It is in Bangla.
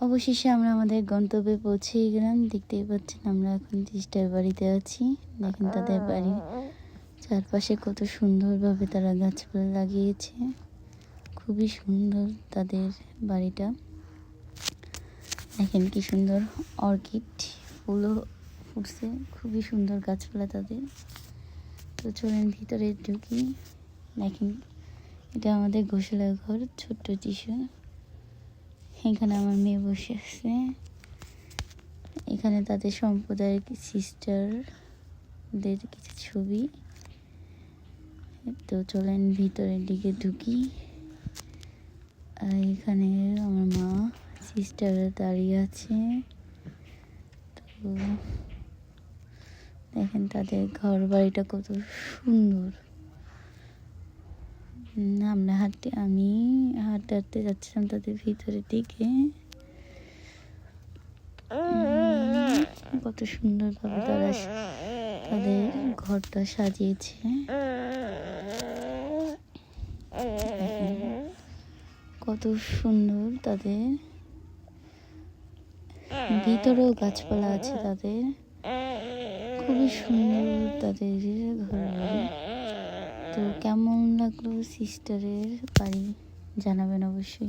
অবশেষে আমরা আমাদের গন্তব্যে পৌঁছে গেলাম। দেখতেই পাচ্ছেন আমরা এখন তিস্তার বাড়িতে আছি। দেখেন তাদের বাড়ির চারপাশে কত সুন্দরভাবে তারা গাছপালা লাগিয়েছে। খুবই সুন্দর তাদের বাড়িটা। দেখেন কি সুন্দর অর্কিড ফুলও ফুটছে, খুবই সুন্দর গাছপালা তাদের। তো চলেন ভিতরে ঢুকি। দেখেন এটা আমাদের গোসলা ঘর, ছোট্ট টিস্যু। এখানে আমার মেয়ে বসে আছে। এখানে তাদের সম্প্রদায়ের সিস্টারদের কিছু ছবি। তো চলেন ভিতরের দিকে ঢুকি। আর এখানে আমার মা সিস্টাররা দাঁড়িয়ে আছে। তো দেখেন তাদের ঘর বাড়িটা কত সুন্দর। আমি হাঁটতে হাঁটতে যাচ্ছিলাম তাদের ভিতরের দিকে। কত সুন্দরভাবে তারা তাদের ঘরটা সাজিয়েছে। কত সুন্দর তাদের ভিতরেও গাছপালা আছে তাদের। খুবই সুন্দর তাদের ঘর বাড়ি। তো কেমন লাগলো সিস্টারের বাড়ি জানাবেন অবশ্যই।